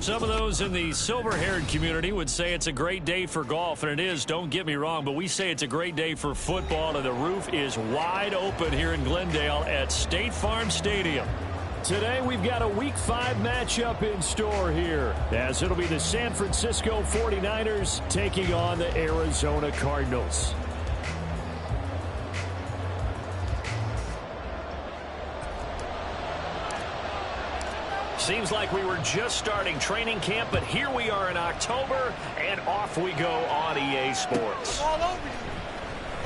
Some of those in the silver-haired community would say it's a great day for golf, and it is, don't get me wrong, but we say it's a great day for football, and the roof is wide open here in Glendale at State Farm Stadium. Today we've got a Week 5 matchup in store here, as it'll be the San Francisco 49ers taking on the Arizona Cardinals. Seems like we were just starting training camp, but here we are in October, and off we go on EA Sports.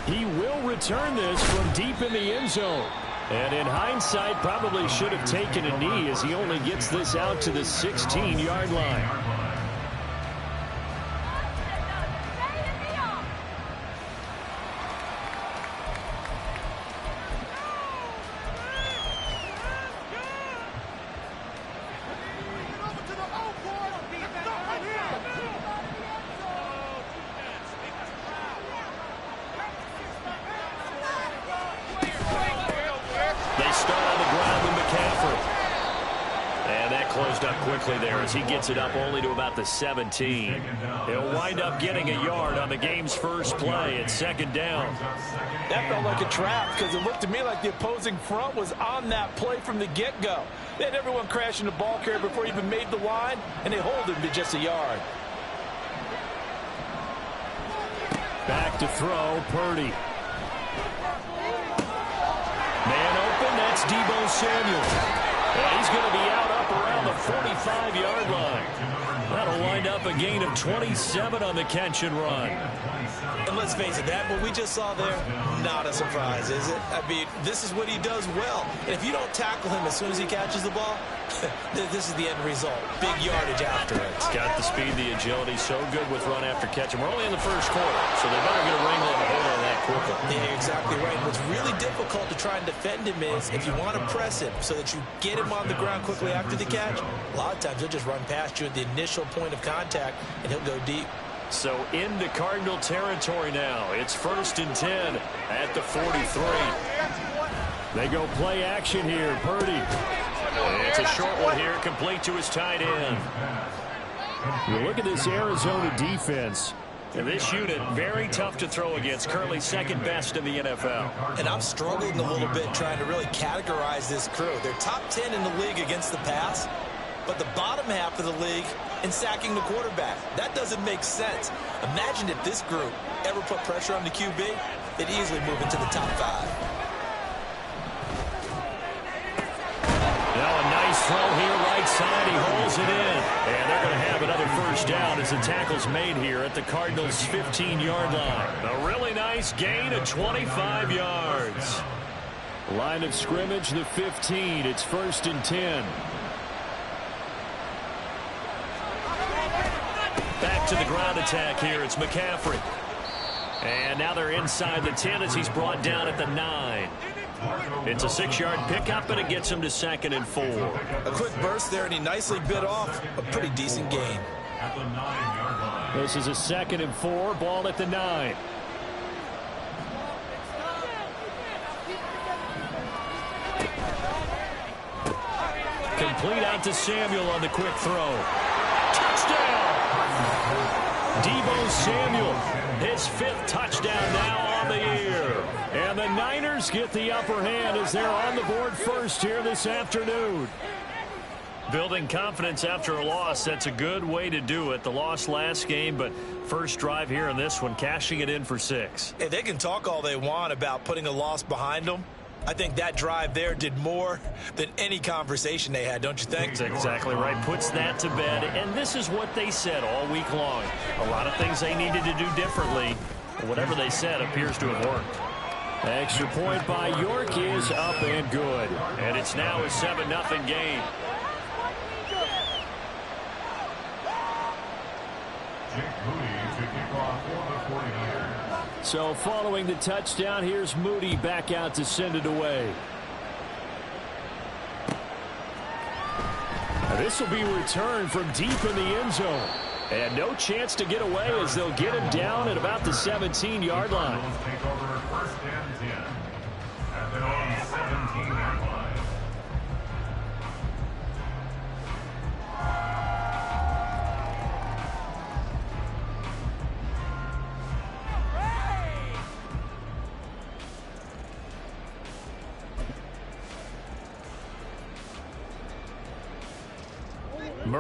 He will return this from deep in the end zone. And in hindsight, probably should have taken a knee as he only gets this out to the 16-yard line. He gets it up only to about the 17. He'll wind up getting a yard on the game's first play. It's second down. That felt like a trap because it looked to me like the opposing front was on that play from the get-go. They had everyone crashing the ball carrier before he even made the line, and they hold him to just a yard. Back to throw, Purdy. Man open, that's Deebo Samuel. And he's going to be out up around the 45-yard line. That'll wind up a gain of 27 on the catch and run. And let's face it, that what we just saw there, not a surprise, is it? I mean, this is what he does well. And if you don't tackle him as soon as he catches the ball, this is the end result. Big yardage after it. He's got the speed, the agility, so good with run after catch. And we're only in the first quarter, so they better get a wrangle and a hold on that quickly. Yeah, you're exactly right. And what's really difficult to try and defend him is if you want to press him so that you get him on the ground quickly after the catch, a lot of times he'll just run past you at the initial point of contact, and he'll go deep. So into Cardinal territory now. It's 1st and 10 at the 43. They go play action here. Purdy. It's a short one here, complete to his tight end. You look at this Arizona defense. And this unit, very tough to throw against, currently second best in the NFL. And I'm struggling a little bit trying to really categorize this crew. They're top 10 in the league against the pass, but the bottom half of the league in sacking the quarterback. That doesn't make sense. Imagine if this group ever put pressure on the QB, they'd easily move into the top 5. Now a nice throw here, right side. He holds it in. And they're going to have another first down as the tackle's made here at the Cardinals' 15-yard line. A really nice gain of 25 yards. Line of scrimmage, the 15. It's 1st and 10. Back to the ground attack here. It's McCaffrey. And now they're inside the 10 as he's brought down at the 9. It's a 6-yard pickup, and it gets him to 2nd and 4. A quick burst there, and he nicely bit off a pretty decent gain. This is a 2nd and 4, ball at the 9. Complete out to Samuel on the quick throw. Touchdown! Deebo Samuel, his 5th touchdown now on the year. And the Niners get the upper hand as they're on the board first here this afternoon. Building confidence after a loss, that's a good way to do it. The loss last game, but first drive here in this one, cashing it in for 6. Hey, they can talk all they want about putting a loss behind them. I think that drive there did more than any conversation they had, don't you think? That's exactly right. Puts that to bed. And this is what they said all week long. A lot of things they needed to do differently. Whatever they said appears to have worked. Extra point by York is up and good. And it's now a 7-0 game. So following the touchdown, here's Moody back out to send it away. This will be returned from deep in the end zone. And no chance to get away as they'll get him down at about the 17-yard line.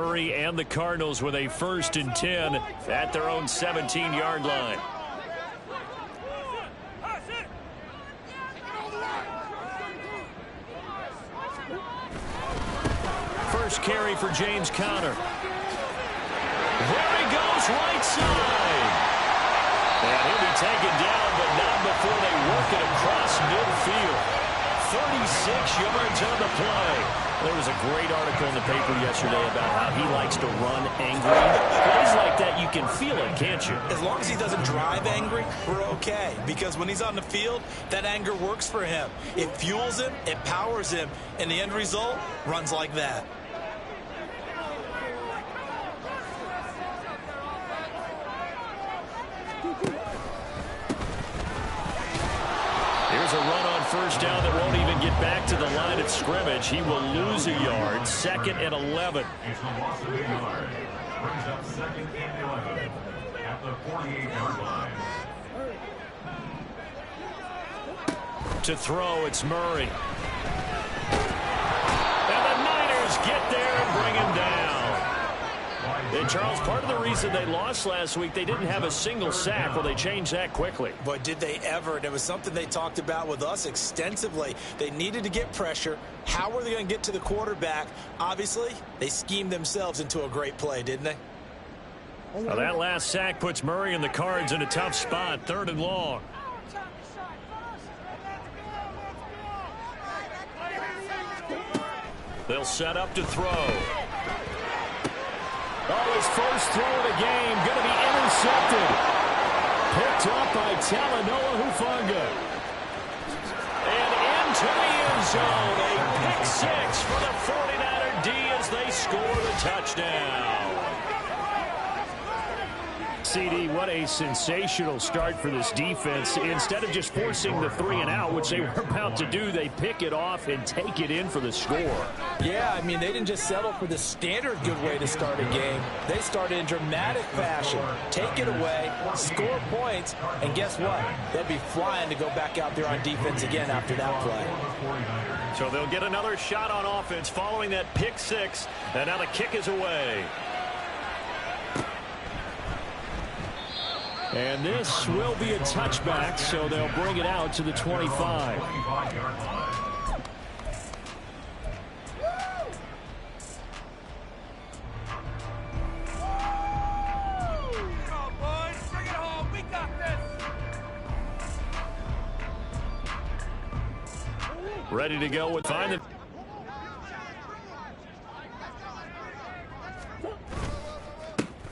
Murray and the Cardinals with a 1st and 10 at their own 17-yard line. First carry for James Conner. There he goes, right side. And he'll be taken down, but not before they work it across midfield. 36 yards on the play. There was a great article in the paper yesterday about how he likes to run angry. Plays like that, you can feel it, can't you? As long as he doesn't drive angry, we're okay. Because when he's on the field, that anger works for him. It fuels him, it powers him, and the end result runs like that. Here's a run on 1st down that won't even get back to the line of scrimmage. He will lose a yard. 2nd and 11. It's the loss of a yard. Brings up 2nd and 11 at the 48-yard line. To throw, it's Murray. And the Niners get there and bring him down. And Charles, part of the reason they lost last week, they didn't have a single sack. Well, they changed that quickly. Boy, did they ever. And it was something they talked about with us extensively. They needed to get pressure. How were they going to get to the quarterback? Obviously, they schemed themselves into a great play, didn't they? Well, that last sack puts Murray and the Cards in a tough spot. 3rd and long. They'll set up to throw. Oh, his first throw of the game going to be intercepted. Picked up by Talanoa Hufanga. And into the end zone. A pick 6 for the 49er D as they score the touchdown. CD, what a sensational start for this defense. Instead of just forcing the 3-and-out, which they were about to do, they pick it off and take it in for the score. Yeah, I mean, they didn't just settle for the standard good way to start a game. They started in dramatic fashion. Take it away, score points, and guess what? They'll be flying to go back out there on defense again after that play. So they'll get another shot on offense following that pick 6, and now the kick is away. And this will be a touchback, so they'll bring it out to the 25. Ready to go with find the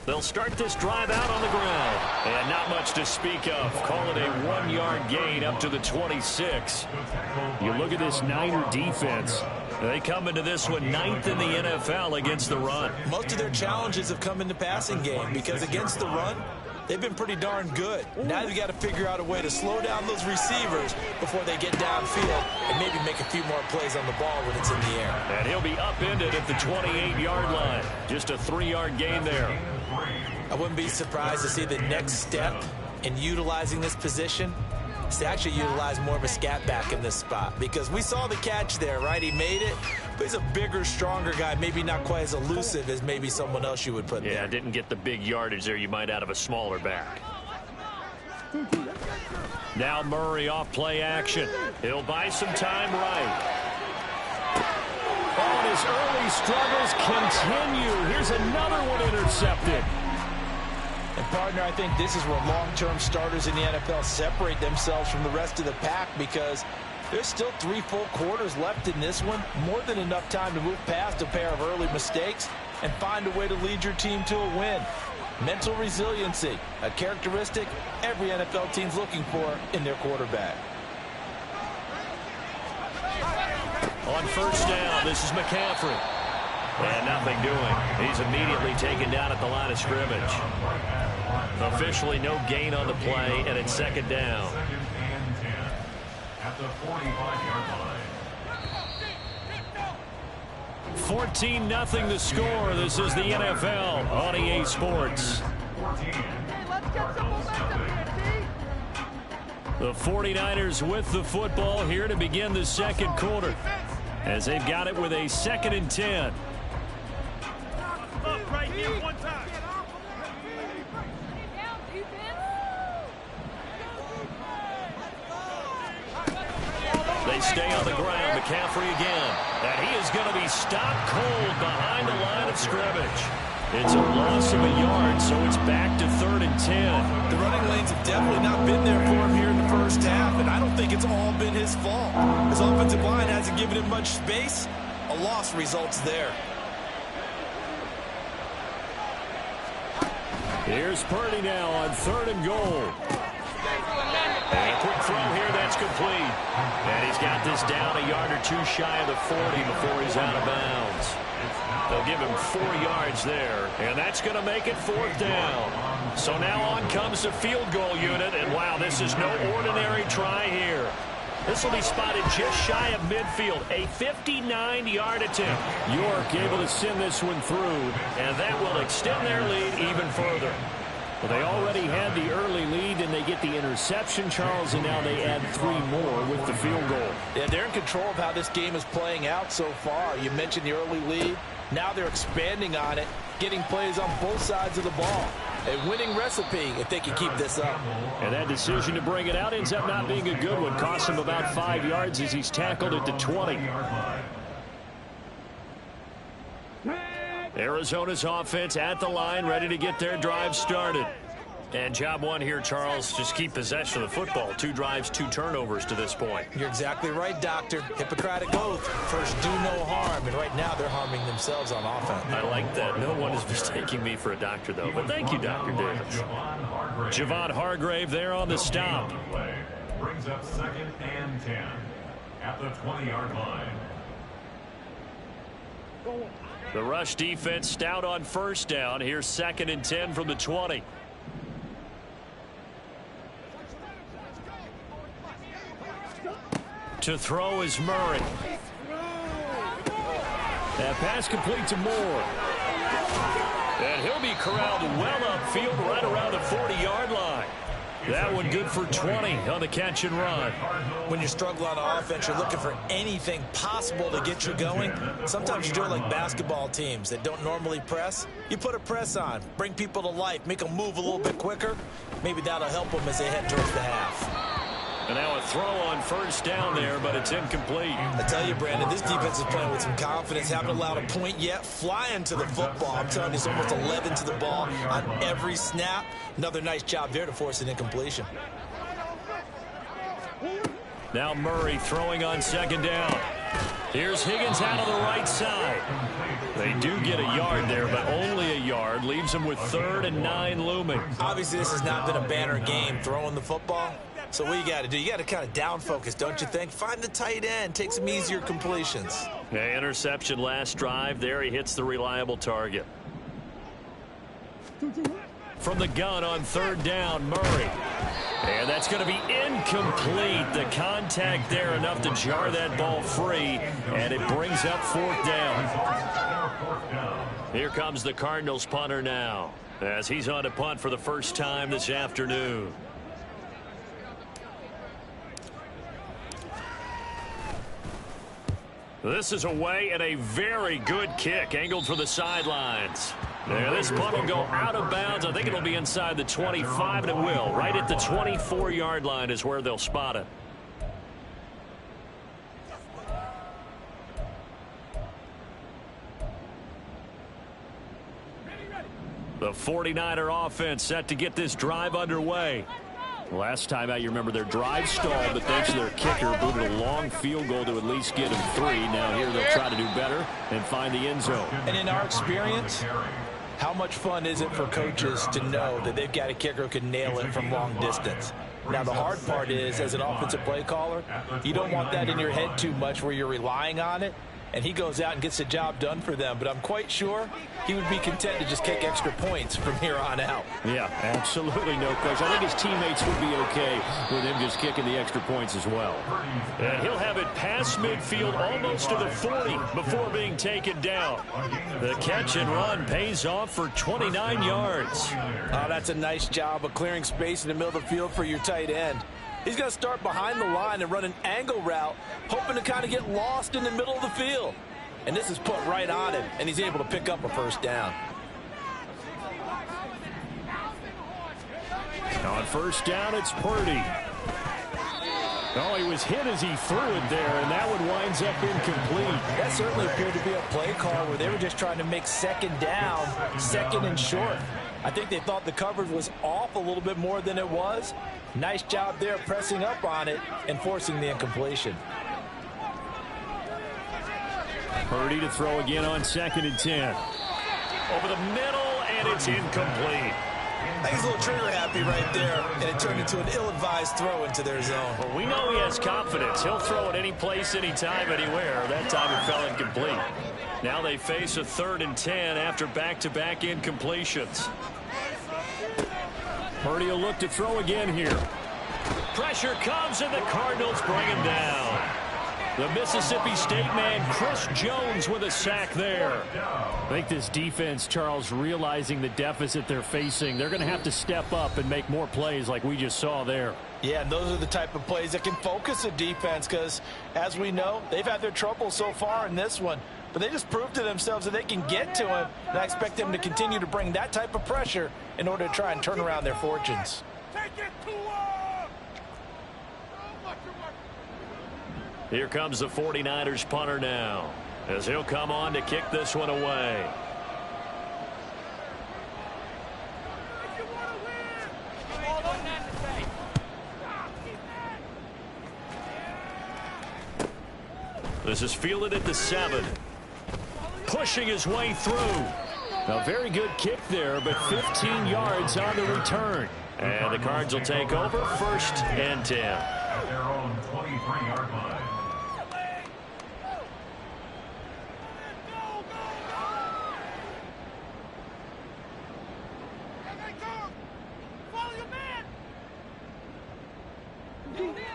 They'll start this drive out on the ground. And not much to speak of. Call it a 1-yard gain up to the 26. You look at this Niner defense. They come into this one 9th in the NFL against the run. Most of their challenges have come in the passing game because against the run, they've been pretty darn good. Now they've got to figure out a way to slow down those receivers before they get downfield and maybe make a few more plays on the ball when it's in the air. And he'll be upended at the 28-yard line. Just a 3-yard gain there. I wouldn't be surprised to see the next step in utilizing this position is to actually utilize more of a scat back in this spot, because we saw the catch there, right? He made it, but he's a bigger, stronger guy, maybe not quite as elusive as maybe someone else you would put there. Yeah, didn't get the big yardage there you might out of a smaller back. Now Murray off play action. He'll buy some time right. Oh, and his early struggles continue. Here's another one intercepted. And, partner, I think this is where long-term starters in the NFL separate themselves from the rest of the pack, because there's still 3 full quarters left in this one. More than enough time to move past a pair of early mistakes and find a way to lead your team to a win. Mental resiliency, a characteristic every NFL team's looking for in their quarterback. On 1st down, this is McCaffrey. And nothing doing. He's immediately taken down at the line of scrimmage. Officially no gain on the play, and it's 2nd down. At the 45-yard line. 14-0 the score. This is the NFL on EA Sports. The 49ers with the football here to begin the 2nd quarter, as they've got it with a 2nd and 10. They stay on the ground. McCaffrey again. And he is going to be stopped cold behind the line of scrimmage. It's a loss of a yard, so it's back to 3rd and 10. The running lanes have definitely not been there for him here in the first half, and I don't think it's all been his fault. His offensive line hasn't given him much space. A loss results there. Here's Purdy now on 3rd and goal. And a quick throw here that's complete. And he's got this down a yard or two shy of the 40 before he's out of bounds. They'll give him 4 yards there, and that's going to make it 4th down. So now on comes the field goal unit, and wow, this is no ordinary try here. This will be spotted just shy of midfield, a 59-yard attempt. York able to send this one through, and that will extend their lead even further. Well, they already had the early lead, and they get the interception, Charles, and now they add 3 more with the field goal. Yeah, they're in control of how this game is playing out so far. You mentioned the early lead. Now they're expanding on it, getting plays on both sides of the ball. A winning recipe if they can keep this up. And that decision to bring it out ends up not being a good one. Costs him about 5 yards as he's tackled at the 20. Arizona's offense at the line, ready to get their drive started. And job one here, Charles, just keep possession of the football. 2 drives, 2 turnovers to this point. You're exactly right, Doctor. Hippocratic oath. First, do no harm. And right now, they're harming themselves on offense. I like that. No one is mistaking me for a doctor, though. But thank you, Dr. Davis. Javon Hargrave there on the stop. Brings up 2nd and 10 at the 20-yard line. The rush defense stout on 1st down. Here's 2nd and 10 from the 20. To throw is Murray. That pass complete to Moore. And he'll be corralled well upfield right around the 40-yard line. That one good for 20 on the catch and run. When you struggle on offense, you're looking for anything possible to get you going. Sometimes you do it like basketball teams that don't normally press. You put a press on, bring people to life, make them move a little bit quicker. Maybe that'll help them as they head towards the half. And now a throw on 1st down there, but it's incomplete. I tell you, Brandon, this defense is playing with some confidence. Haven't allowed a point yet. Flying to the football. I'm telling you, it's almost 11 to the ball on every snap. Another nice job there to force an incompletion. Now Murray throwing on 2nd down. Here's Higgins out of the right side. They do get a yard there, but only a yard. Leaves them with 3rd and 9 looming. Obviously, this has not been a banner game throwing the football. So what you got to do, you got to kind of down focus, don't you think? Find the tight end, take some easier completions. Yeah, interception last drive. There he hits the reliable target. From the gun on 3rd down, Murray. And that's going to be incomplete. The contact there enough to jar that ball free, and it brings up 4th down. Here comes the Cardinals punter now, as he's on to punt for the first time this afternoon. This is away and a very good kick angled for the sidelines. There, this punt will go out of bounds. I think it'll be inside the 25, and it will. Right at the 24-yard line is where they'll spot it. The 49er offense set to get this drive underway. Last time out, you remember their drive stalled, but thanks to their kicker, booted a long field goal to at least get them 3. Now here they'll try to do better and find the end zone. And in our experience, how much fun is it for coaches to know that they've got a kicker who can nail it from long distance? Now, the hard part is, as an offensive play caller, you don't want that in your head too much where you're relying on it. And he goes out and gets the job done for them. But I'm quite sure he would be content to just kick extra points from here on out. Yeah, absolutely no question. I think his teammates would be okay with him just kicking the extra points as well. And he'll have it past midfield almost to the 40 before being taken down. The catch and run pays off for 29 yards. Oh, that's a nice job of clearing space in the middle of the field for your tight end. He's going to start behind the line and run an angle route, hoping to kind of get lost in the middle of the field. And this is put right on him, and he's able to pick up a 1st down. On 1st down, it's Purdy. Oh, he was hit as he threw it there, and that one winds up incomplete. That certainly appeared to be a play call where they were just trying to make second down, second and short. I think they thought the coverage was off a little bit more than it was. Nice job there pressing up on it and forcing the incompletion. Purdy to throw again on 2nd and 10. Over the middle, and it's incomplete. I think he's a little trigger happy right there, and it turned into an ill-advised throw into their zone. Well, we know he has confidence. He'll throw it any place, anytime, anywhere. That time it fell incomplete. Now they face a 3rd and 10 after back-to-back incompletions. Purdy will look to throw again here. Pressure comes, and the Cardinals bring him down. The Mississippi State man, Chris Jones, with a sack there. I think this defense, Charles, realizing the deficit they're facing, they're going to have to step up and make more plays like we just saw there. Yeah, and those are the type of plays that can focus a defense because, as we know, they've had their trouble so far in this one. But they just proved to themselves that they can get to him, and I expect them to continue to bring that type of pressure in order to try and turn around their fortunes. Here comes the 49ers punter now, as he'll come on to kick this one away. This is fielded at the 7. Pushing his way through. A very good kick there, but 15 yards on the return. And the Cards will take over 1st and 10. At their own 23-yard line.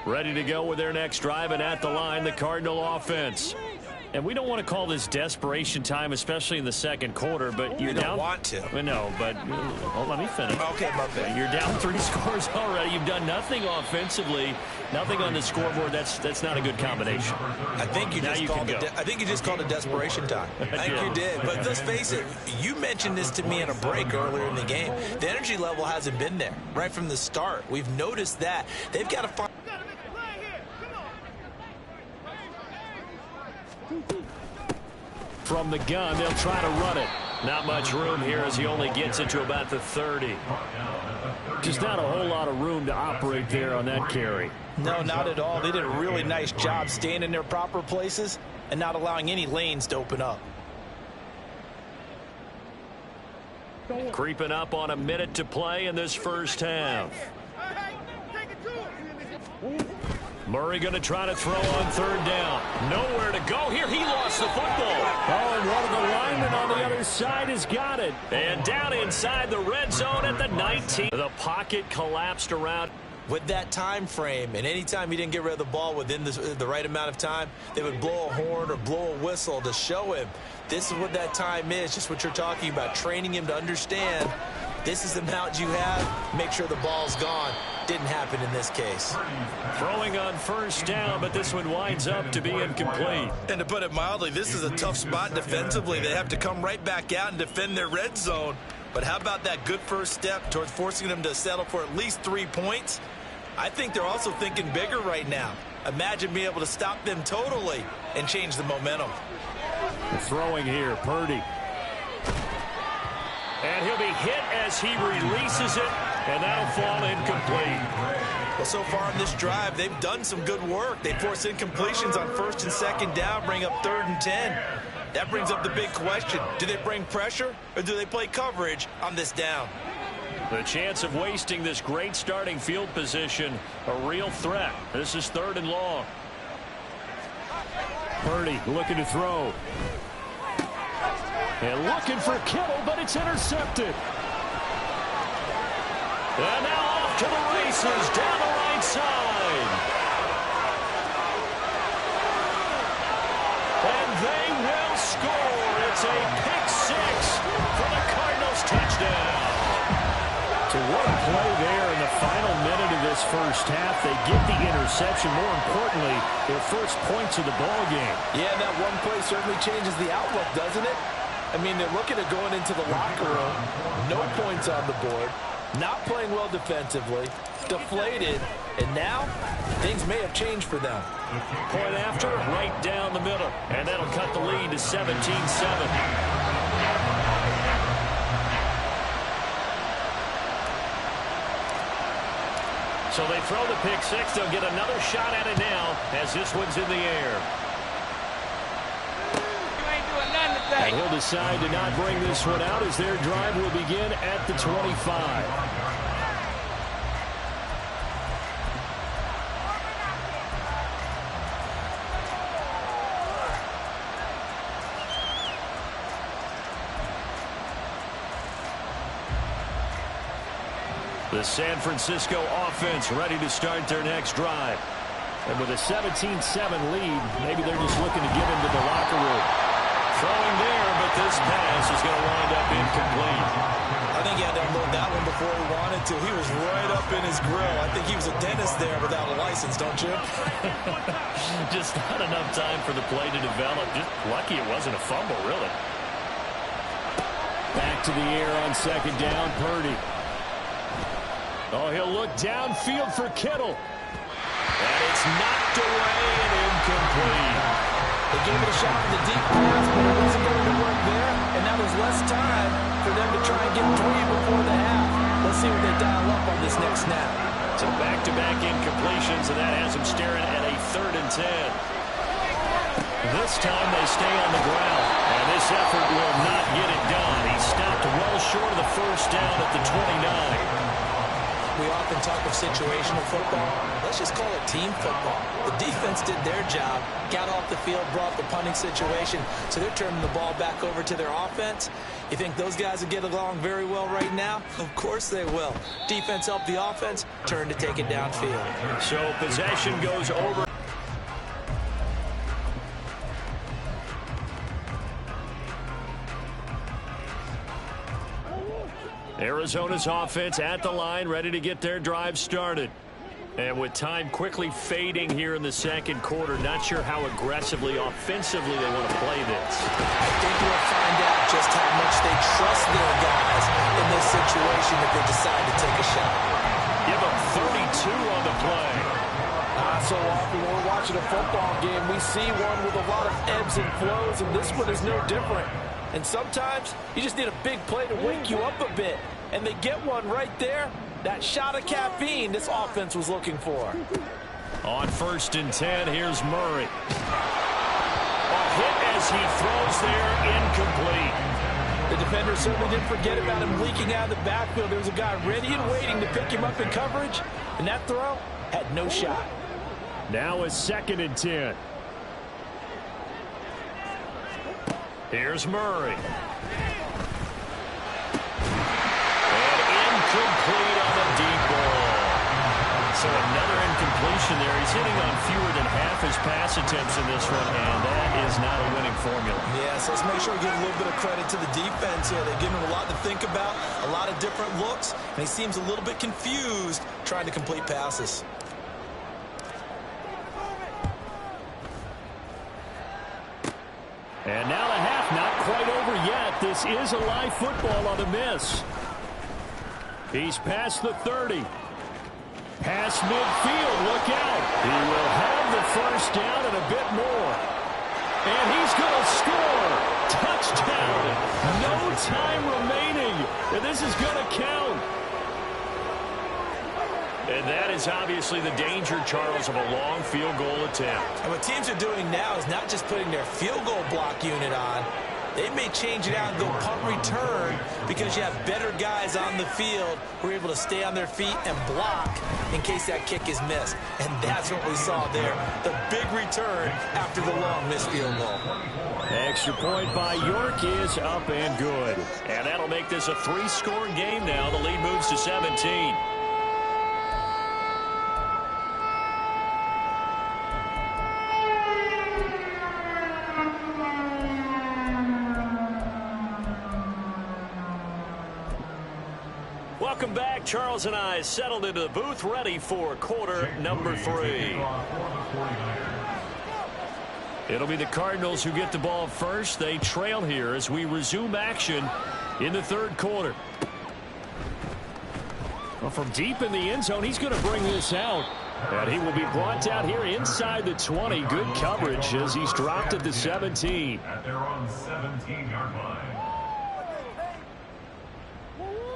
Ready to go with their next drive, and at the line, the Cardinal offense. And we don't want to call this desperation time, especially in the 2nd quarter, but you're down. Don't want to. No, but let me finish. Okay, my bad. You're down 3 scores already. You've done nothing offensively, nothing on the scoreboard. That's not a good combination. I think you just called it desperation time. I think you did. But let's face it, you mentioned this to me in a break earlier in the game. The energy level hasn't been there right from the start. We've noticed that. They've got to find. From the gun, they'll try to run it. Not much room here as he only gets it to about the 30. Just not a whole lot of room to operate there on that carry. No, not at all. They did a really nice job staying in their proper places and not allowing any lanes to open up. Creeping up on a minute to play in this first half. Murray going to try to throw on 3rd down. Nowhere to go here. He lost the football. Oh, and one of the linemen on the other side has got it. And down inside the red zone at the 19. The pocket collapsed around. With that time frame, and anytime he didn't get rid of the ball within the right amount of time, they would blow a horn or blow a whistle to show him this is what that time is, just what you're talking about, training him to understand this is the amount you have, make sure the ball's gone. Didn't happen in this case. Throwing on 1st down, but this one winds up to be incomplete. And to put it mildly, this is a tough spot defensively. They have to come right back out and defend their red zone. But how about that good first step towards forcing them to settle for at least 3 points? I think they're also thinking bigger right now. Imagine being able to stop them totally and change the momentum. The throwing here, Purdy. And he'll be hit as he releases it, and that'll fall incomplete. Well, so far in this drive, they've done some good work. They force incompletions on 1st and 2nd down, bring up 3rd and 10. That brings up the big question. Do they bring pressure, or do they play coverage on this down? The chance of wasting this great starting field position, a real threat. This is 3rd and long. Purdy looking to throw. And looking for Kittle, but it's intercepted. And now off to the races down the right side. And they will score. It's a pick 6 for the Cardinals touchdown. So what a play there in the final minute of this first half. They get the interception. More importantly, their first points of the ball game. Yeah, that one play certainly changes the outlook, doesn't it? I mean, they're looking at going into the locker room. No points on the board. Not playing well defensively. deflated, and now things may have changed for them. Point after, right down the middle, and that'll cut the lead to 17-7. So they throw the pick six. They'll get another shot at it now as this one's in the air. You ain't doing nothing today. And he'll decide to not bring this one out as their drive will begin at the 25. The San Francisco offense ready to start their next drive. And with a 17-7 lead, maybe they're just looking to get into the locker room. Throwing there, but this pass is going to wind up incomplete. I think he had to unload that one before he wanted to. He was right up in his grill. I think he was a dentist there without a license, don't you? Just not enough time for the play to develop. Just lucky it wasn't a fumble, really. Back to the air on second down, Purdy. Oh, he'll look downfield for Kittle. And it's knocked away and incomplete. They gave it a shot with the deep pass, but it wasn't going to work there. And now there's less time for them to try and get three before the half. Let's see what they dial up on this next snap. So back-to-back incompletions, and that has them staring at a 3rd and 10. This time they stay on the ground, and this effort will not get it done. He stopped well short of the first down at the 29. We often talk of situational football. Let's just call it team football. The defense did their job, got off the field, brought the punting situation, so they're turning the ball back over to their offense. You think those guys will get along very well right now? Of course they will. Defense helped the offense, turn to take it downfield. So possession goes over. Arizona's offense at the line, ready to get their drive started. And with time quickly fading here in the second quarter, not sure how aggressively, offensively they want to play this. I think we'll find out just how much they trust their guys in this situation if they decide to take a shot. Give them 32 on the play. So often when we're watching a football game, we see one with a lot of ebbs and flows, and this one is no different. And sometimes you just need a big play to wake you up a bit. And they get one right there. That shot of caffeine this offense was looking for. On 1st and 10, here's Murray. A hit as he throws there, incomplete. The defender certainly didn't forget about him leaking out of the backfield. There was a guy ready and waiting to pick him up in coverage. And that throw had no shot. Now a 2nd and 10. Here's Murray. And incomplete on the deep ball. So another incompletion there. He's hitting on fewer than half his pass attempts in this one, and that is not a winning formula. Yes, let's make sure we give a little bit of credit to the defense here. They've given him a lot to think about, a lot of different looks, and he seems a little bit confused trying to complete passes. And now the half not quite over yet. This is a live football on the miss. He's past the 30. Past midfield, look out. He will have the first down and a bit more. And he's going to score. Touchdown. No time remaining. And this is going to count. And that is obviously the danger, Charles, of a long field goal attempt. And what teams are doing now is not just putting their field goal block unit on. They may change it out and go punt return because you have better guys on the field who are able to stay on their feet and block in case that kick is missed. And that's what we saw there. The big return after the long missed field goal. Extra point by York is up and good. And that'll make this a 3-score game now. The lead moves to 17. Welcome back. Charles and I settled into the booth, ready for quarter number 3. It'll be the Cardinals who get the ball first. They trail here as we resume action in the 3rd quarter. Well, from deep in the end zone, he's going to bring this out. And he will be brought out here inside the 20. Good coverage as he's dropped at the 17. At their own 17-yard line.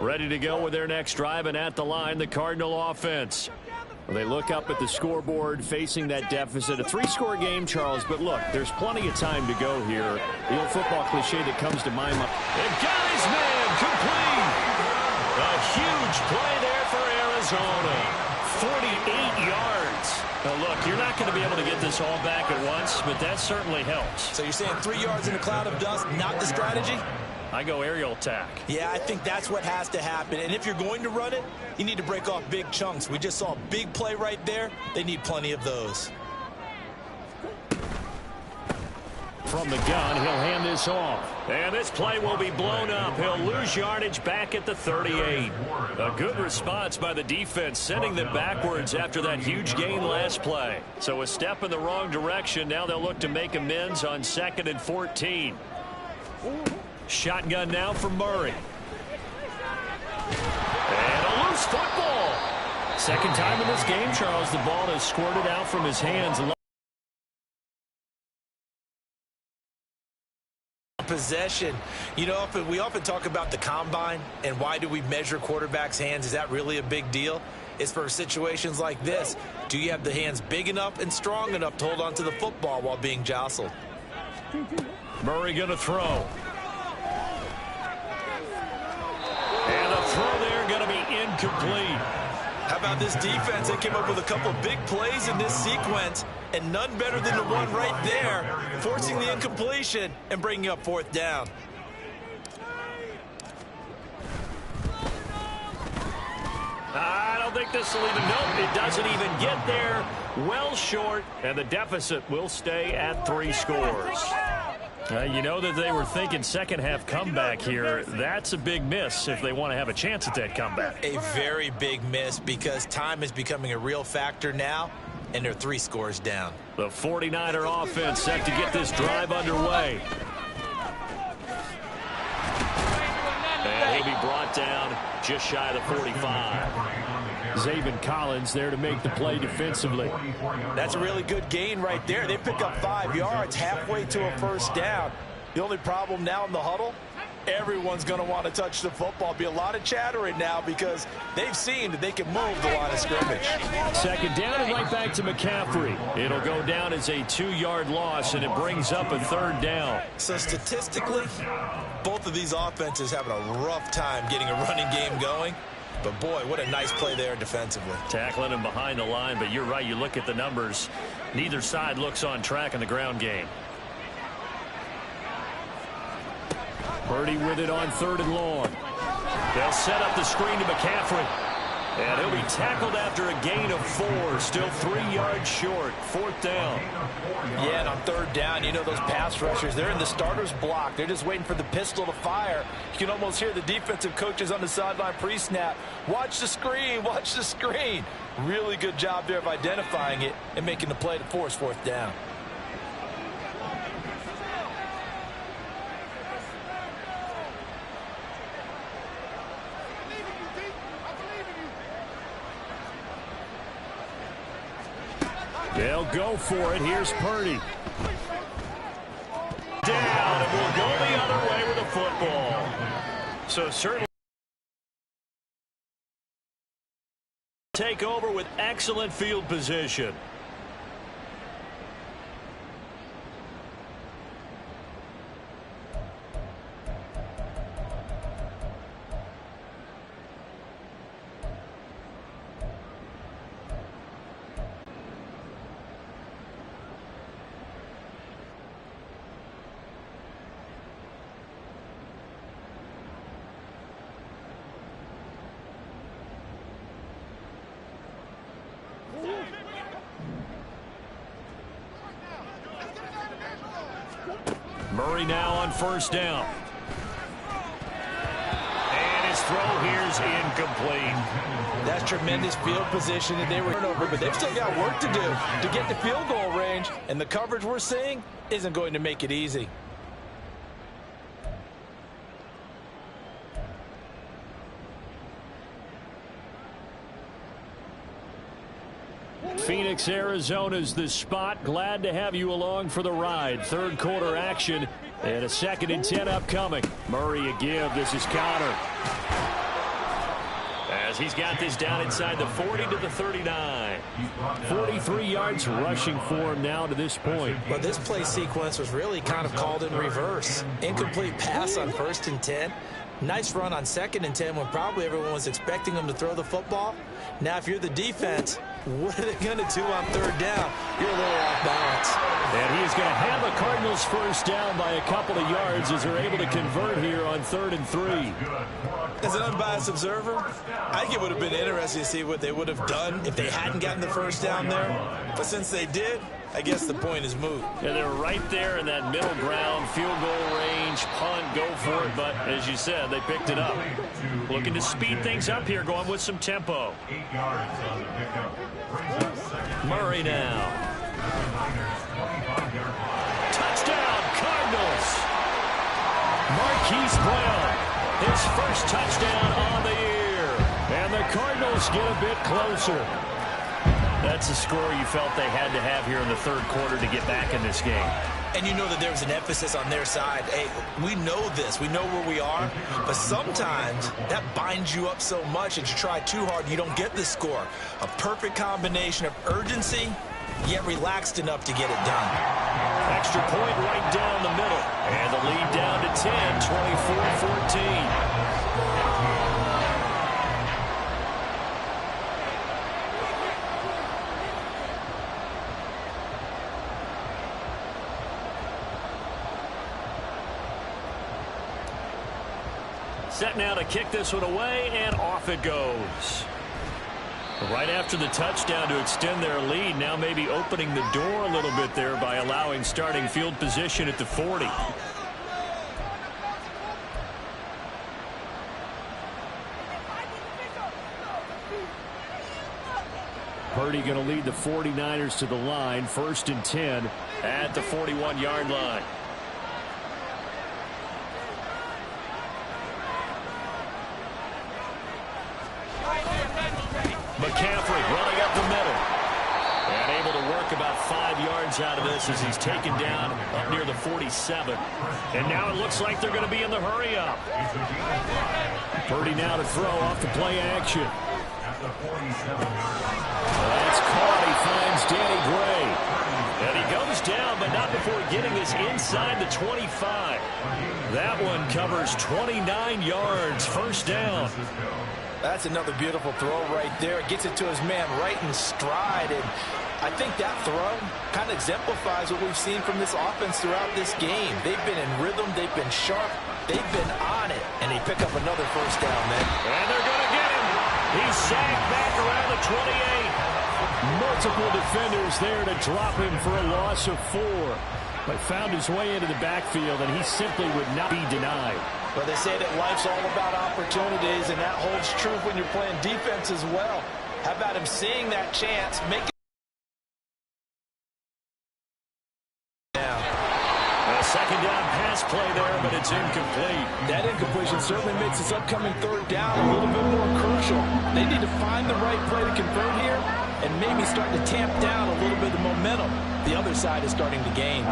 Ready to go with their next drive, and at the line, the Cardinal offense. They look up at the scoreboard facing that deficit. A 3-score game, Charles, but look, there's plenty of time to go here. The old football cliche that comes to my mind. And got his man complete. A huge play there for Arizona. 48 yards. Now look, you're not going to be able to get this all back at once, but that certainly helps. So you're saying 3 yards in a cloud of dust, not the strategy? I go aerial attack. Yeah, I think that's what has to happen. And if you're going to run it, you need to break off big chunks. We just saw a big play right there. They need plenty of those. From the gun, he'll hand this off. And this play will be blown up. He'll lose yardage back at the 38. A good response by the defense, sending them backwards after that huge gain last play. So a step in the wrong direction. Now they'll look to make amends on 2nd and 14. Shotgun now for Murray. And a loose football. Second time in this game, Charles, the ball has squirted out from his hands. Possession. You know, we often talk about the combine and why do we measure quarterbacks' hands. Is that really a big deal? It's for situations like this. Do you have the hands big enough and strong enough to hold on to the football while being jostled? Murray going to throw. And the throw there going to be incomplete. How about this defense? They came up with a couple big plays in this sequence, and none better than the one right there, forcing the incompletion and bringing up 4th down. I don't think this will even, nope, it doesn't even get there. Well short, and the deficit will stay at 3 scores. You know that they were thinking second half comeback here. That's a big miss if they want to have a chance at that comeback. A very big miss because time is becoming a real factor now, and they're 3 scores down. The 49er offense set to get this drive underway. And he'll be brought down just shy of the 45. Zaven Collins there to make the play defensively. That's a really good gain right there. They pick up 5 yards halfway to a 1st down. The only problem now in the huddle, everyone's going to want to touch the football. Be a lot of chattering now because they've seen that they can move the line of scrimmage. 2nd down and right back to McCaffrey. It'll go down as a 2-yard loss, and it brings up a 3rd down. So statistically, both of these offenses having a rough time getting a running game going. But, boy, what a nice play there defensively. Tackling him behind the line, but you're right. You look at the numbers. Neither side looks on track in the ground game. Purdy with it on 3rd and long. They'll set up the screen to McCaffrey. And he'll be tackled after a gain of 4. Still 3 yards short. 4th down. Yeah, and on 3rd down, you know those pass rushers, they're in the starter's block. They're just waiting for the pistol to fire. You can almost hear the defensive coaches on the sideline pre-snap. Watch the screen, watch the screen. Really good job there of identifying it and making the play to force 4th down. They'll go for it. Here's Purdy. Down, and we'll go the other way with the football. So certainly take over with excellent field position. Murray now on 1st down. And his throw here's incomplete. That's tremendous field position, and they were turnover, but they've still got work to do to get the field goal range, and the coverage we're seeing isn't going to make it easy. Phoenix, Arizona's the spot. Glad to have you along for the ride. Third quarter action and a 2nd and 10 upcoming. Murray a give. This is Connor. As he's got this down inside the 40 to the 39. 43 yards rushing for him now to this point. Well, this play sequence was really kind of called in reverse. Incomplete pass on 1st and 10. Nice run on 2nd and 10 when probably everyone was expecting him to throw the football. Now, if you're the defense, what are they going to do on 3rd down? You're a little off balance. And he is going to have the Cardinals first down by a couple of yards as they're able to convert here on 3rd and 3. As an unbiased observer, I think it would have been interesting to see what they would have done if they hadn't gotten the first down there. But since they did, I guess the point is moot. Yeah, they're right there in that middle ground, field goal range, punt, go for it. But as you said, they picked it up. Looking to speed things up here, going with some tempo. 8 yards on the pickup. Brings up 2nd. Murray now. Touchdown, Cardinals. Marquise Brown, his first touchdown on the year. And the Cardinals get a bit closer. That's a score you felt they had to have here in the 3rd quarter to get back in this game. And you know that there was an emphasis on their side. Hey, we know this. We know where we are. But sometimes that binds you up so much that you try too hard, you don't get the score. A perfect combination of urgency, yet relaxed enough to get it done. Extra point right down the middle. And the lead down to 10, 24-14. Set now to kick this one away, and off it goes. Right after the touchdown to extend their lead, now maybe opening the door a little bit there by allowing starting field position at the 40. Purdy going to lead the 49ers to the line, 1st and 10 at the 41-yard line. McCaffrey running up the middle. And able to work about 5 yards out of this as he's taken down up near the 47. And now it looks like they're going to be in the hurry up. Purdy now to throw off the play action. That's caught. He finds Danny Gray. And he goes down, but not before getting this inside the 25. That one covers 29 yards. First down. That's another beautiful throw right there. Gets it to his man right in stride. And I think that throw kind of exemplifies what we've seen from this offense throughout this game. They've been in rhythm. They've been sharp. They've been on it. And they pick up another first down, man. And they're going to get him. He's sagged back around the 28. Multiple defenders there to drop him for a loss of 4. But found his way into the backfield, and he simply would not be denied. Well, they say that life's all about opportunities, and that holds true when you're playing defense as well. How about him seeing that chance, make it down. A second down pass play there, but it's incomplete. That incompletion certainly makes this upcoming 3rd down a little bit more crucial. They need to find the right play to convert here and maybe start to tamp down a little bit of momentum. The other side is starting to gain.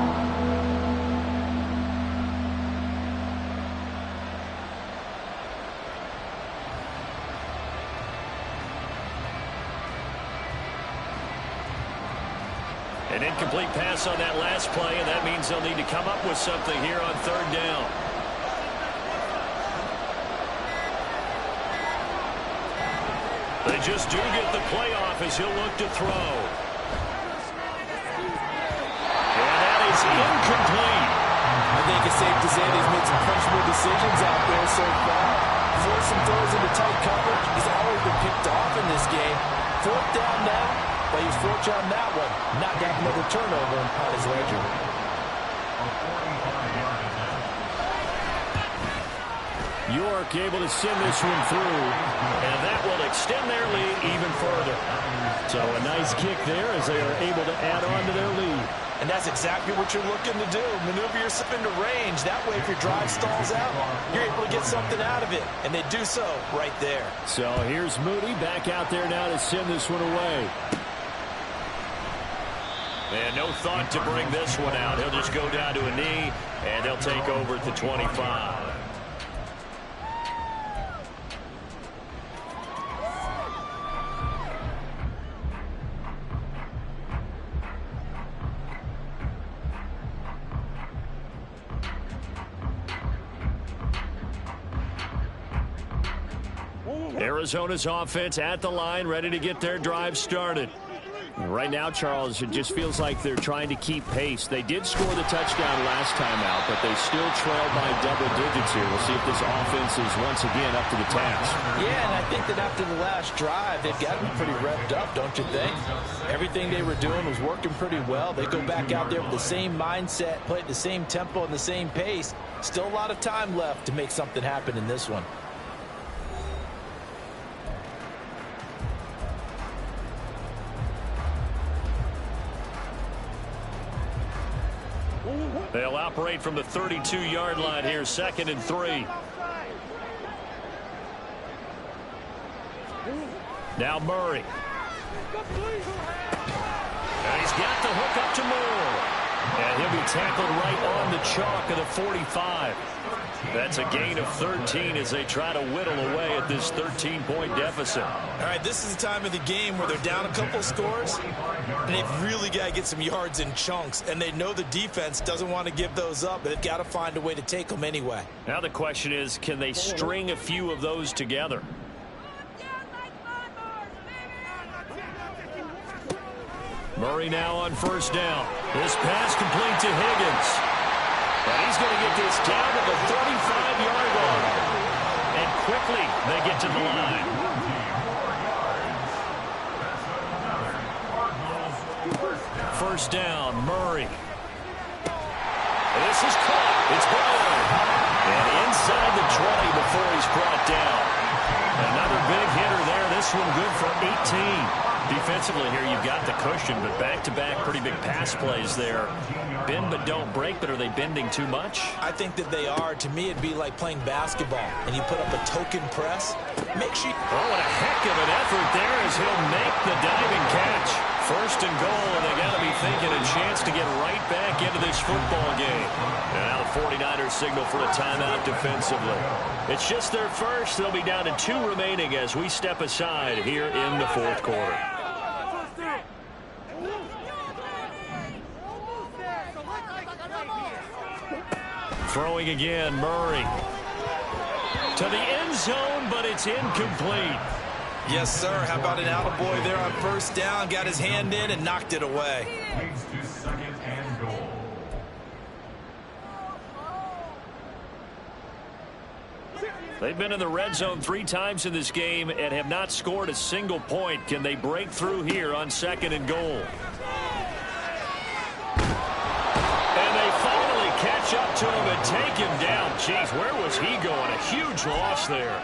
An incomplete pass on that last play, and that means they'll need to come up with something here on 3rd down. They just do get the play off as he'll look to throw. And that is incomplete. I think it's safe to say he's made some questionable decisions out there so far. Forced some throws into tight coverage. He's always been picked off in this game. 4th down now. But he's fortunate on that one. Not got another turnover on his ledger. York able to send this one through, and that will extend their lead even further. So a nice kick there as they are able to add on to their lead. And that's exactly what you're looking to do. Maneuver yourself into range. That way, if your drive stalls out, you're able to get something out of it. And they do so right there. So here's Moody back out there now to send this one away. And no thought to bring this one out. He'll just go down to a knee, and they'll take over at the 25. Arizona's offense at the line, ready to get their drive started. Right now, Charles, it just feels like they're trying to keep pace. They did score the touchdown last time out, but they still trail by double digits here. We'll see if this offense is once again up to the task. Yeah, and I think that after the last drive, they've gotten pretty revved up, don't you think? Everything they were doing was working pretty well. They go back out there with the same mindset, play at the same tempo and the same pace. Still a lot of time left to make something happen in this one. They'll operate from the 32-yard line here, 2nd and 3. Now Murray. And he's got the hook up to Moore. And he'll be tackled right on the chalk of the 45. That's a gain of 13 as they try to whittle away at this 13-point deficit. All right, this is the time of the game where they're down a couple scores, and they've really got to get some yards in chunks, and they know the defense doesn't want to give those up, but they've got to find a way to take them anyway. Now the question is, can they string a few of those together? Murray now on 1st down. This pass complete to Higgins. And he's going to get this down to the 35-yard line. And quickly they get to the line. First down, Murray. This is caught. It's Brown. And inside the 20 before he's brought down. Another big hitter there. This one good for 18. Defensively here, you've got the cushion, but back-to-back pretty big pass plays there. Bend but don't break, but are they bending too much? I think that they are. To me, it'd be like playing basketball, and you put up a token press. Make sure. Oh, what a heck of an effort there as he'll make the diving catch. 1st and goal, and they got to be thinking a chance to get right back into this football game. And now the 49ers signal for a timeout defensively. It's just their first. They'll be down to 2 remaining as we step aside here in the 4th quarter. Throwing again, Murray. To the end zone, but it's incomplete. Yes, sir. How about an attaboy there on 1st down? Got his hand in and knocked it away. Leads to 2nd and goal. They've been in the red zone 3 times in this game and have not scored a single point. Can they break through here on 2nd and goal? And they finally catch up to him and take him down. Jeez, where was he going? A huge loss there.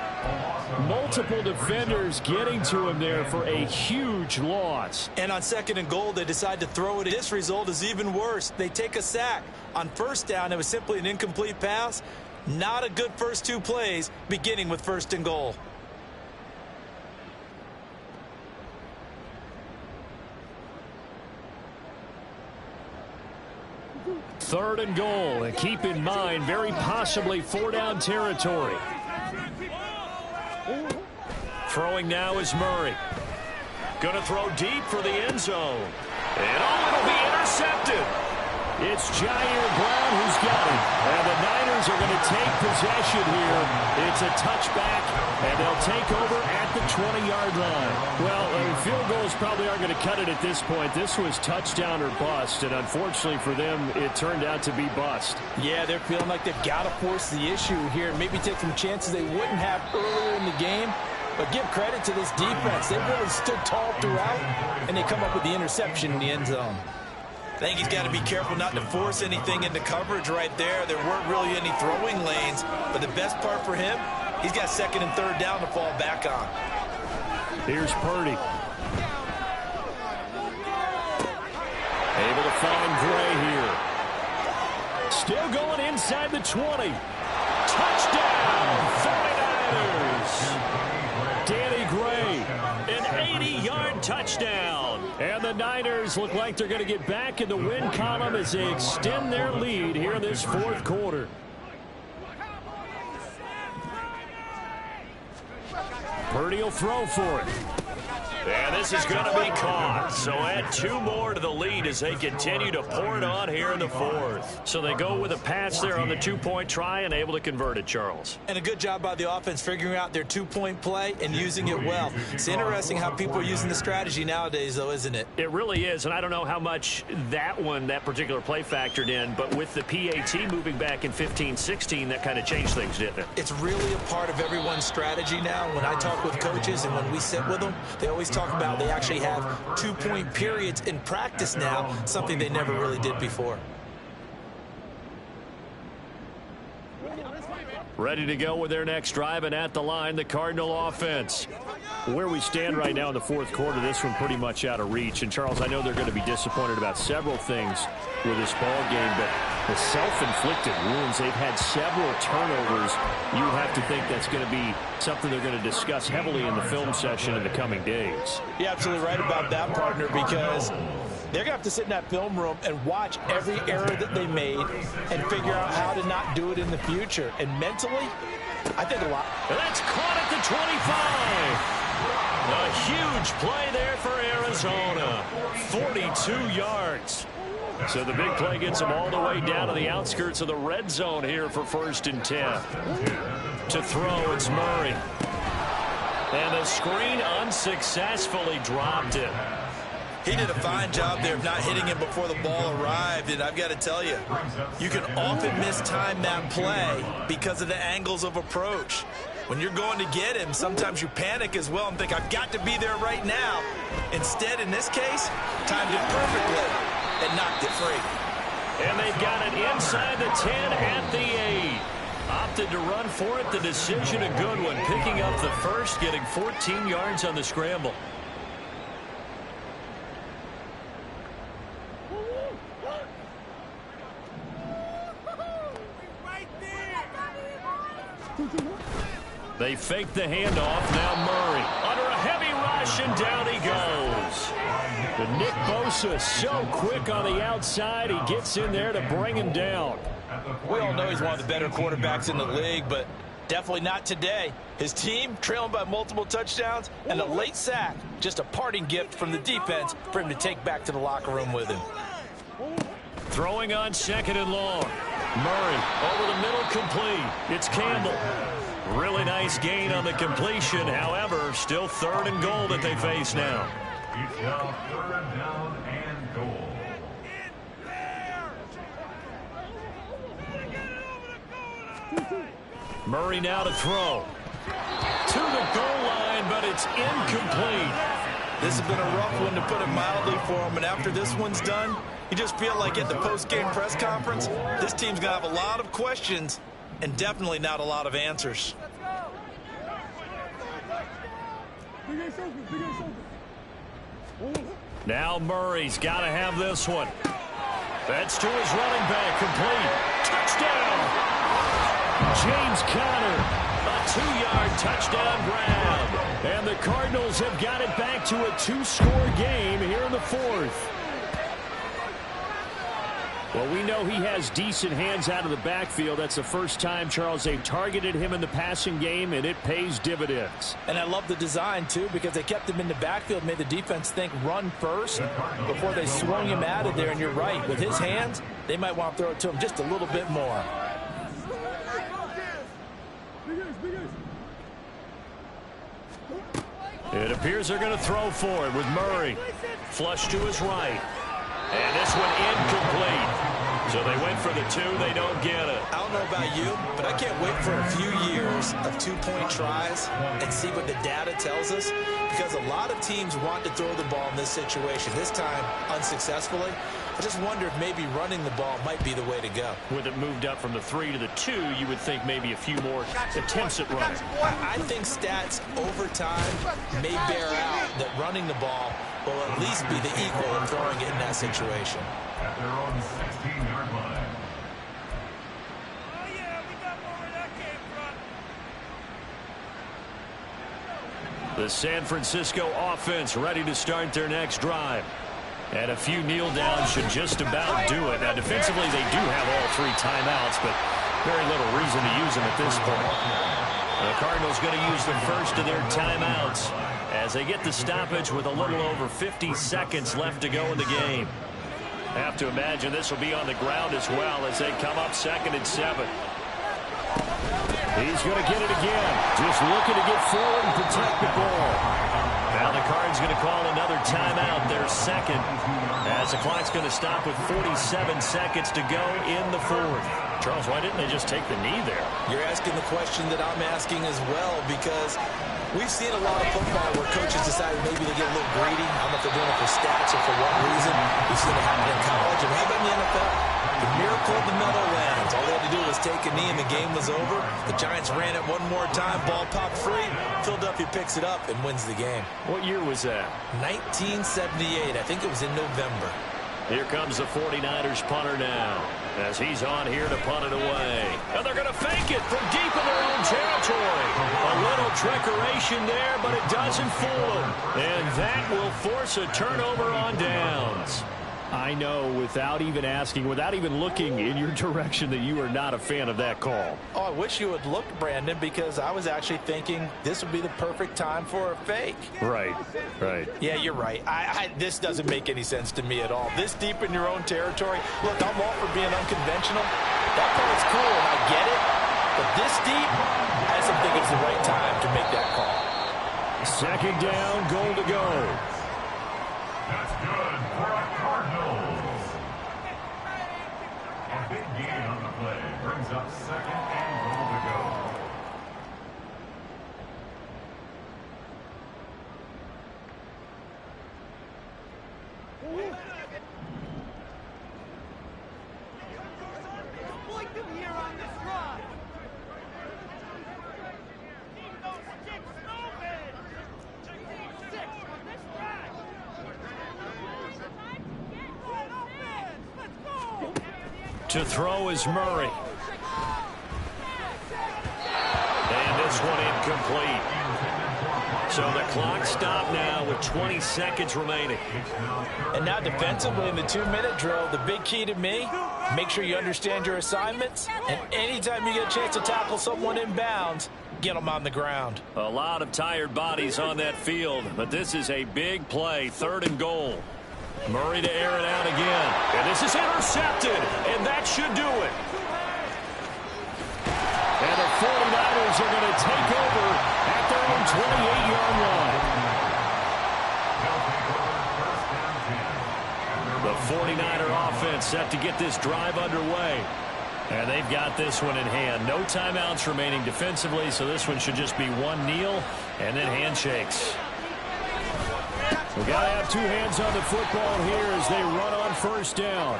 Multiple defenders getting to him there for a huge loss. And on 2nd and goal, they decide to throw it. This result is even worse. They take a sack. On 1st down, it was simply an incomplete pass. Not a good first 2 plays, beginning with 1st and goal. Third and goal, and keep in mind, very possibly 4-down territory. Throwing now is Murray. Going to throw deep for the end zone. And it'll be intercepted. It's Jair Brown who's got it. And the Niners are going to take possession here. It's a touchback, and they'll take over at the 20-yard line. Well, field goals probably aren't going to cut it at this point. This was touchdown or bust, and unfortunately for them, it turned out to be bust. Yeah, they're feeling like they've got to force the issue here and maybe take some chances they wouldn't have earlier in the game. But give credit to this defense. They really stood tall throughout, and they come up with the interception in the end zone. I think he's got to be careful not to force anything into coverage right there. There weren't really any throwing lanes, but the best part for him, he's got 2nd and 3rd down to fall back on. Here's Purdy. Able to find Gray here. Still going inside the 20. Touchdown, 49ers. Danny Gray, an 80-yard touchdown. And the Niners look like they're going to get back in the win column as they extend their lead here in this fourth quarter. Purdy will throw for it. And this is going to be caught. So add 2 more to the lead as they continue to pour it on here in the fourth. So they go with a pass there on the 2-point try and able to convert it, Charles. And a good job by the offense figuring out their 2-point play and using it well. It's interesting how people are using the strategy nowadays, though, isn't it? It really is, and I don't know how much that particular play factored in, but with the PAT moving back in 15-16, that kind of changed things, didn't it? It's really a part of everyone's strategy now. When I talk with coaches and when we sit with them, they always talk about they actually have 2-point periods in practice now, something they never really did before. Ready to go with their next drive, and at the line, the Cardinal offense. Where we stand right now in the fourth quarter, this one pretty much out of reach. And, Charles, I know they're going to be disappointed about several things with this ball game, but the self-inflicted wounds, they've had several turnovers. You have to think that's going to be something they're going to discuss heavily in the film session in the coming days. You're absolutely right about that, partner, because they're going to have to sit in that film room and watch every error that they made and figure out how to not do it in the future. And mentally, I think a lot. That's caught at the 25. A huge play there for Arizona. 42 yards. So the big play gets them all the way down to the outskirts of the red zone here for 1st and 10. To throw, it's Murray. And the screen unsuccessfully dropped it. He did a fine job there of not hitting him before the ball arrived, and I've got to tell you, you can often mistime that play because of the angles of approach. When you're going to get him, sometimes you panic as well and think, I've got to be there right now. Instead, in this case, timed it perfectly and knocked it free. And they've got it inside the 10 at the 8. Opted to run for it. The decision, a good one. Picking up the first, getting 14 yards on the scramble. They fake the handoff. Now Murray under a heavy rush, and down he goes. But Nick Bosa so quick on the outside. He gets in there to bring him down. We all know he's one of the better quarterbacks in the league, but definitely not today. His team trailing by multiple touchdowns and a late sack. Just a parting gift from the defense for him to take back to the locker room with him. Throwing on 2nd and long. Murray over the middle, complete. It's Campbell. Really nice gain on the completion. However, still 3rd and goal that they face now. It's now 3rd down and goal. Murray now to throw. To the goal line, but it's incomplete. This has been a rough one, to put it mildly, for him. And after this one's done, you just feel like at the post-game press conference, this team's going to have a lot of questions and definitely not a lot of answers. Now Murray's got to have this one. That's to his running back, complete. Touchdown! James Conner, a 2-yard touchdown grab. And the Cardinals have got it back to a 2-score game here in the fourth. Well, we know he has decent hands out of the backfield. That's the first time, Charles, they've targeted him in the passing game, and it pays dividends. And I love the design, too, because they kept him in the backfield, made the defense think run first before they swung him out of there. And you're right, with his hands, they might want to throw it to him just a little bit more. It appears they're going to throw for it with Murray. Flush to his right. And this one incomplete. So they went for the 2. They don't get it. I don't know about you, but I can't wait for a few years of 2-point tries and see what the data tells us, because a lot of teams want to throw the ball in this situation. This time, unsuccessfully. I just wonder if maybe running the ball might be the way to go. With it moved up from the 3 to the 2, you would think maybe a few more attempts at running. I think stats over time may bear out that running the ball will at least be the equal of throwing it in that situation. At their own 16-yard line. The San Francisco offense ready to start their next drive. And a few kneel downs should just about do it. Now, defensively, they do have all 3 timeouts, but very little reason to use them at this point. The Cardinals going to use the first of their timeouts as they get the stoppage with a little over 50 seconds left to go in the game. Have to imagine this will be on the ground as well as they come up 2nd and 7. He's going to get it again. Just looking to get forward and protect the ball. Now the Cards going to call another timeout, their second, as the clock's going to stop with 47 seconds to go in the 4th. Charles, why didn't they just take the knee there? You're asking the question that I'm asking as well, because we've seen a lot of football where coaches decide maybe they get a little greedy. I don't know if they're doing it for stats or for what reason. We've seen it happen in college. And how about in the NFL? The miracle of the Meadowlands. All they had to do was take a knee and the game was over. The Giants ran it one more time. Ball popped free. Philadelphia picks it up and wins the game. What year was that? 1978. I think it was in November. Here comes the 49ers punter now, as he's on here to punt it away. And they're going to fake it from deep in their own territory. A little trickeration there, but it doesn't fool them. And that will force a turnover on downs. I know, without even asking, without even looking in your direction, that you are not a fan of that call. Oh, I wish you would look, Brandon, because I was actually thinking this would be the perfect time for a fake. Right. Yeah, you're right. This doesn't make any sense to me at all. This deep in your own territory. Look, I'm all for being unconventional. That call is cool, and I get it. But this deep, I just don't think it's the right time to make that call. 2nd down, goal to go. That's good for a Cardinals. A big gain on the play brings up 2nd and goal to go. To throw is Murray. And this one incomplete. So the clock stopped now with 20 seconds remaining. And now defensively in the 2-minute drill, the big key to me, make sure you understand your assignments. And anytime you get a chance to tackle someone in bounds, get them on the ground. A lot of tired bodies on that field, but this is a big play, 3rd and goal. Murray to air it out again. And this is intercepted, and that should do it. And the 49ers are going to take over at their own 28-yard line. The 49er offense set to get this drive underway. And they've got this one in hand. No timeouts remaining defensively, so this one should just be one kneel and then handshakes. We've got to have 2 hands on the football here as they run on 1st down.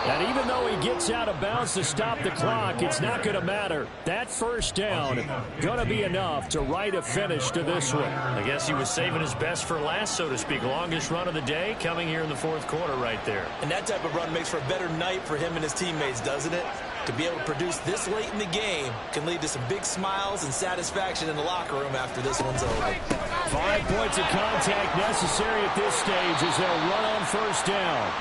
And even though he gets out of bounds to stop the clock, it's not going to matter. That 1st down going to be enough to write a finish to this one. I guess he was saving his best for last, so to speak. Longest run of the day coming here in the 4th quarter right there. And that type of run makes for a better night for him and his teammates, doesn't it? To be able to produce this late in the game can lead to some big smiles and satisfaction in the locker room after this one's over. 5 points of contact necessary at this stage as they'll run on 1st down.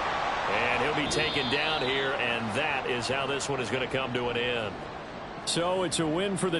And he'll be taken down here, and that is how this one is going to come to an end. So it's a win for the